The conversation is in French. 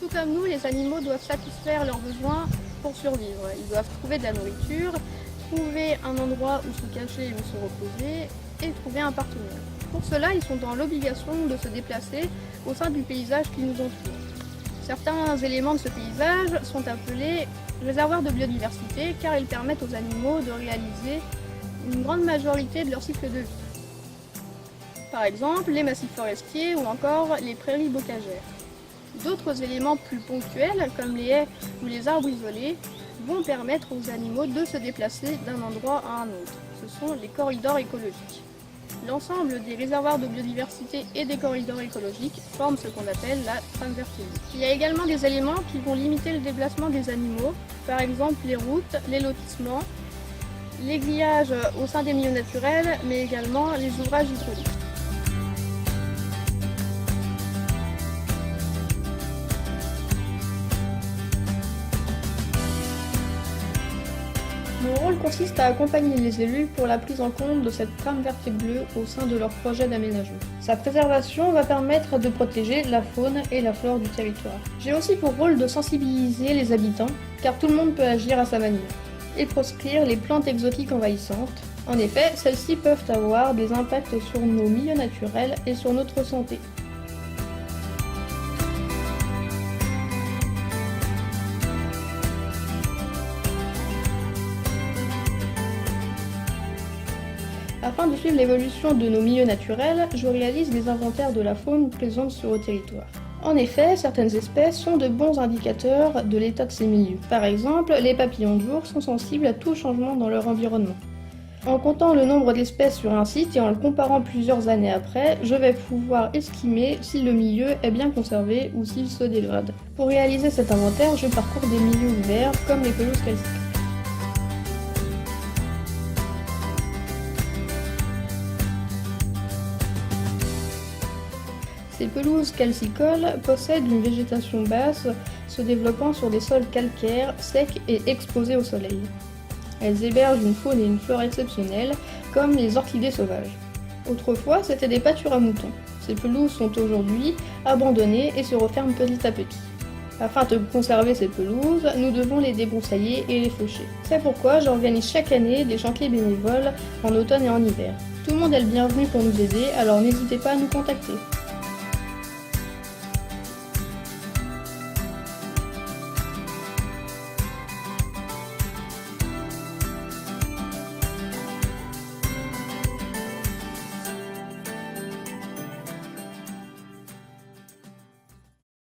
Tout comme nous, les animaux doivent satisfaire leurs besoins pour survivre. Ils doivent trouver de la nourriture, trouver un endroit où se cacher ou se reposer et trouver un partenaire. Pour cela, ils sont dans l'obligation de se déplacer au sein du paysage qui nous entoure. Certains éléments de ce paysage sont appelés réservoirs de biodiversité car ils permettent aux animaux de réaliser une grande majorité de leur cycle de vie. Par exemple, les massifs forestiers ou encore les prairies bocagères. D'autres éléments plus ponctuels, comme les haies ou les arbres isolés, vont permettre aux animaux de se déplacer d'un endroit à un autre. Ce sont les corridors écologiques. L'ensemble des réservoirs de biodiversité et des corridors écologiques forment ce qu'on appelle la trame vertébrée. Il y a également des éléments qui vont limiter le déplacement des animaux, par exemple les routes, les lotissements, les grillages au sein des milieux naturels, mais également les ouvrages hydrauliques. Mon rôle consiste à accompagner les élus pour la prise en compte de cette trame verte et bleue au sein de leur projet d'aménagement. Sa préservation va permettre de protéger la faune et la flore du territoire. J'ai aussi pour rôle de sensibiliser les habitants, car tout le monde peut agir à sa manière, et proscrire les plantes exotiques envahissantes. En effet, celles-ci peuvent avoir des impacts sur nos milieux naturels et sur notre santé. Afin de suivre l'évolution de nos milieux naturels, je réalise des inventaires de la faune présente sur le territoire. En effet, certaines espèces sont de bons indicateurs de l'état de ces milieux. Par exemple, les papillons de jour sont sensibles à tout changement dans leur environnement. En comptant le nombre d'espèces sur un site et en le comparant plusieurs années après, je vais pouvoir estimer si le milieu est bien conservé ou s'il se dégrade. Pour réaliser cet inventaire, je parcours des milieux ouverts comme les pelouses calciques. Ces pelouses calcicoles possèdent une végétation basse, se développant sur des sols calcaires, secs et exposés au soleil. Elles hébergent une faune et une flore exceptionnelles, comme les orchidées sauvages. Autrefois, c'étaient des pâtures à moutons. Ces pelouses sont aujourd'hui abandonnées et se referment petit à petit. Afin de conserver ces pelouses, nous devons les débroussailler et les faucher. C'est pourquoi j'organise chaque année des chantiers bénévoles en automne et en hiver. Tout le monde est le bienvenu pour nous aider, alors n'hésitez pas à nous contacter.